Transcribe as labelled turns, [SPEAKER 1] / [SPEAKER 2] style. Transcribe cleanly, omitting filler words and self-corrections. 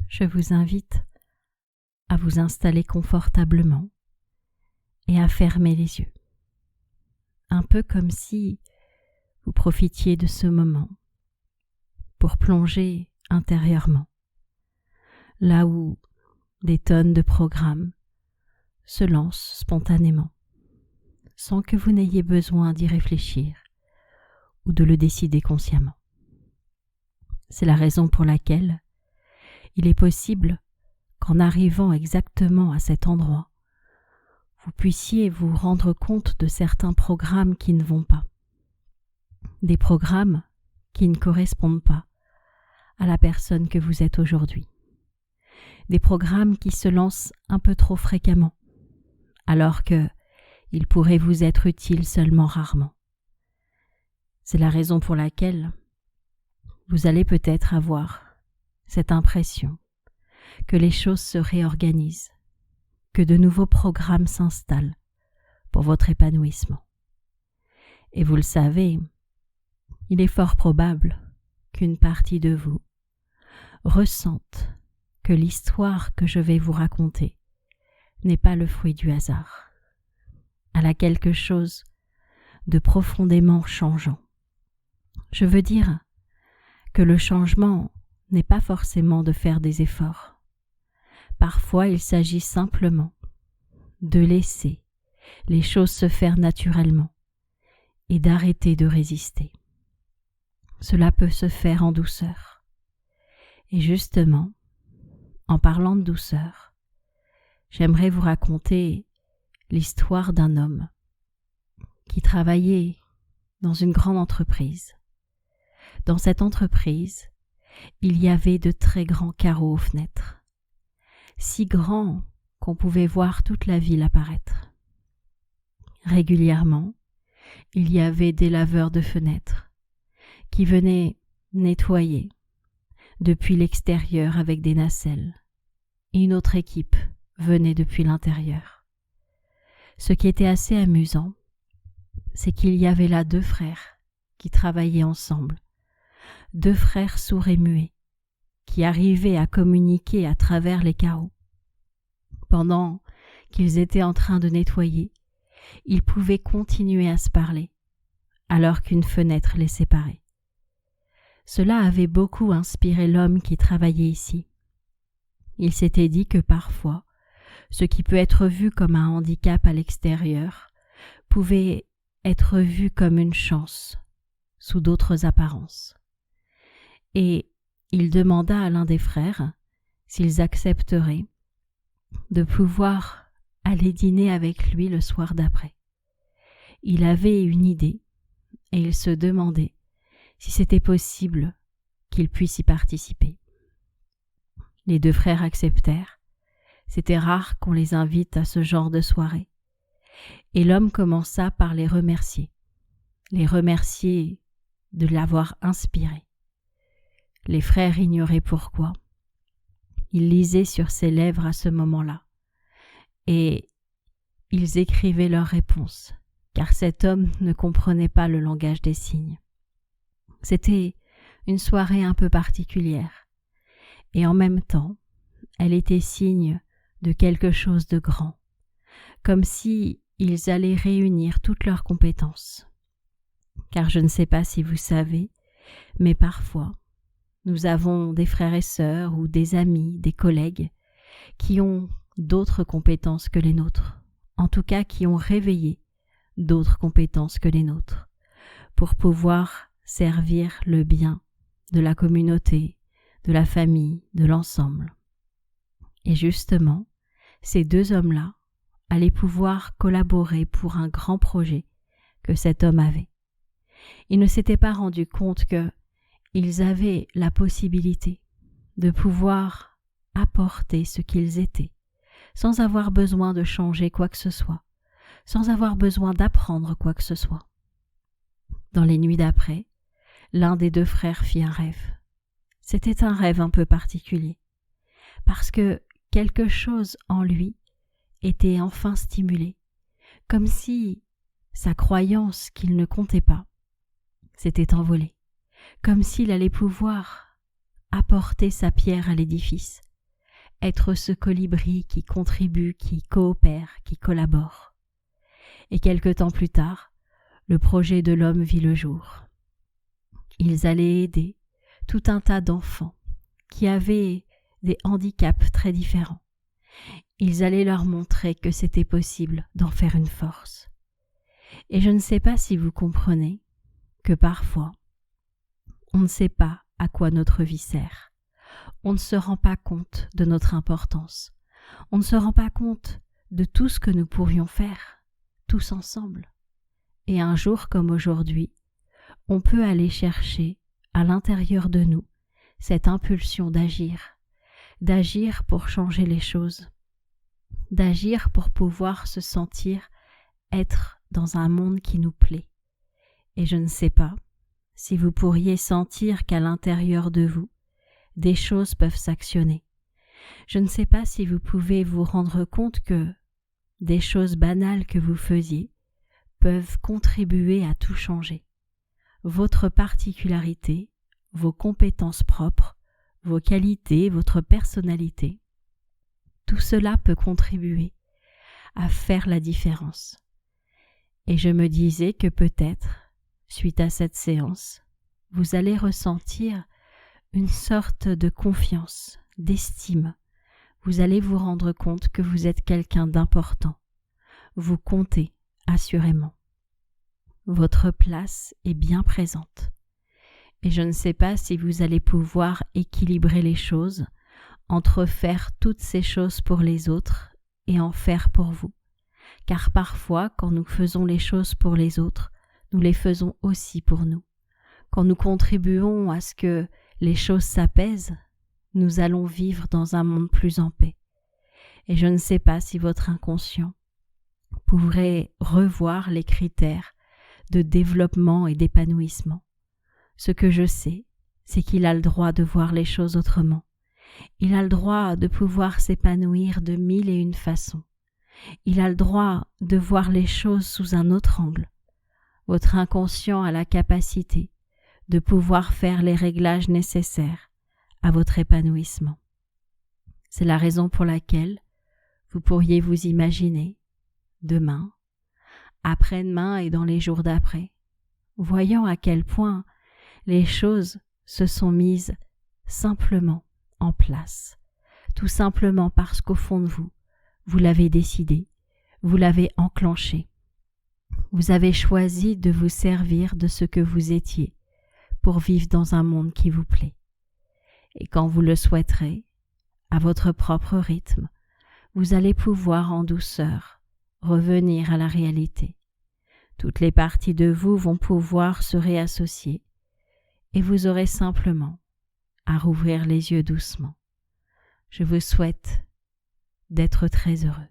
[SPEAKER 1] je vous invite à vous installer confortablement et à fermer les yeux. Un peu comme si vous profitiez de ce moment pour plonger intérieurement, là où des tonnes de programmes se lancent spontanément, sans que vous n'ayez besoin d'y réfléchir ou de le décider consciemment. C'est la raison pour laquelle il est possible qu'en arrivant exactement à cet endroit, vous puissiez vous rendre compte de certains programmes qui ne vont pas, des programmes qui ne correspondent pas à la personne que vous êtes aujourd'hui, des programmes qui se lancent un peu trop fréquemment, alors qu'ils pourraient vous être utiles seulement rarement. C'est la raison pour laquelle vous allez peut-être avoir cette impression que les choses se réorganisent, que de nouveaux programmes s'installent pour votre épanouissement. Et vous le savez, il est fort probable qu'une partie de vous ressente que l'histoire que je vais vous raconter n'est pas le fruit du hasard. Elle a quelque chose de profondément changeant. Je veux dire que le changement n'est pas forcément de faire des efforts. Parfois, il s'agit simplement de laisser les choses se faire naturellement et d'arrêter de résister. Cela peut se faire en douceur. Et justement, en parlant de douceur, j'aimerais vous raconter l'histoire d'un homme qui travaillait dans une grande entreprise. Dans cette entreprise, il y avait de très grands carreaux aux fenêtres, si grands qu'on pouvait voir toute la ville apparaître. Régulièrement, il y avait des laveurs de fenêtres qui venaient nettoyer depuis l'extérieur avec des nacelles, et une autre équipe venait depuis l'intérieur. Ce qui était assez amusant, c'est qu'il y avait là 2 frères qui travaillaient ensemble, 2 frères sourds et muets, qui arrivaient à communiquer à travers les carreaux. Pendant qu'ils étaient en train de nettoyer, ils pouvaient continuer à se parler, alors qu'une fenêtre les séparait. Cela avait beaucoup inspiré l'homme qui travaillait ici. Il s'était dit que parfois, ce qui peut être vu comme un handicap à l'extérieur pouvait être vu comme une chance sous d'autres apparences. Et il demanda à l'un des frères s'ils accepteraient de pouvoir aller dîner avec lui le soir d'après. Il avait une idée et il se demandait si c'était possible qu'il puisse y participer. Les 2 frères acceptèrent. C'était rare qu'on les invite à ce genre de soirée. Et l'homme commença par les remercier de l'avoir inspiré. Les frères ignoraient pourquoi. Ils lisaient sur ses lèvres à ce moment-là, et ils écrivaient leurs réponses, car cet homme ne comprenait pas le langage des signes. C'était une soirée un peu particulière, et en même temps, elle était signe de quelque chose de grand, comme si ils allaient réunir toutes leurs compétences. Car je ne sais pas si vous savez, mais parfois, nous avons des frères et sœurs ou des amis, des collègues qui ont d'autres compétences que les nôtres, en tout cas qui ont réveillé d'autres compétences que les nôtres, pour pouvoir servir le bien de la communauté, de la famille, de l'ensemble. Et justement, ces 2 hommes-là allaient pouvoir collaborer pour un grand projet que cet homme avait. Ils ne s'étaient pas rendus compte qu'ils avaient la possibilité de pouvoir apporter ce qu'ils étaient, sans avoir besoin de changer quoi que ce soit, sans avoir besoin d'apprendre quoi que ce soit. Dans les nuits d'après, l'un des 2 frères fit un rêve. C'était un rêve un peu particulier, parce que quelque chose en lui était enfin stimulé, comme si sa croyance qu'il ne comptait pas s'était envolée, comme s'il allait pouvoir apporter sa pierre à l'édifice, être ce colibri qui contribue, qui coopère, qui collabore. Et quelque temps plus tard, le projet de l'homme vit le jour. Ils allaient aider tout un tas d'enfants qui avaient des handicaps très différents. Ils allaient leur montrer que c'était possible d'en faire une force. Et je ne sais pas si vous comprenez que parfois, on ne sait pas à quoi notre vie sert. On ne se rend pas compte de notre importance. On ne se rend pas compte de tout ce que nous pourrions faire, tous ensemble. Et un jour comme aujourd'hui, on peut aller chercher à l'intérieur de nous cette impulsion d'agir pour changer les choses, d'agir pour pouvoir se sentir être dans un monde qui nous plaît. Et je ne sais pas si vous pourriez sentir qu'à l'intérieur de vous, des choses peuvent s'actionner. Je ne sais pas si vous pouvez vous rendre compte que des choses banales que vous faisiez peuvent contribuer à tout changer. Votre particularité, vos compétences propres, vos qualités, votre personnalité, tout cela peut contribuer à faire la différence. Et je me disais que peut-être, suite à cette séance, vous allez ressentir une sorte de confiance, d'estime. Vous allez vous rendre compte que vous êtes quelqu'un d'important. Vous comptez, assurément. Votre place est bien présente. Et je ne sais pas si vous allez pouvoir équilibrer les choses entre faire toutes ces choses pour les autres et en faire pour vous. Car parfois, quand nous faisons les choses pour les autres, nous les faisons aussi pour nous. Quand nous contribuons à ce que les choses s'apaisent, nous allons vivre dans un monde plus en paix. Et je ne sais pas si votre inconscient pourrait revoir les critères de développement et d'épanouissement. Ce que je sais, c'est qu'il a le droit de voir les choses autrement. Il a le droit de pouvoir s'épanouir de 1001 façons. Il a le droit de voir les choses sous un autre angle. Votre inconscient a la capacité de pouvoir faire les réglages nécessaires à votre épanouissement. C'est la raison pour laquelle vous pourriez vous imaginer demain, après-demain et dans les jours d'après, voyant à quel point les choses se sont mises simplement en place, tout simplement parce qu'au fond de vous, vous l'avez décidé, vous l'avez enclenché. Vous avez choisi de vous servir de ce que vous étiez pour vivre dans un monde qui vous plaît. Et quand vous le souhaiterez, à votre propre rythme, vous allez pouvoir en douceur revenir à la réalité. Toutes les parties de vous vont pouvoir se réassocier et vous aurez simplement à rouvrir les yeux doucement. Je vous souhaite d'être très heureux.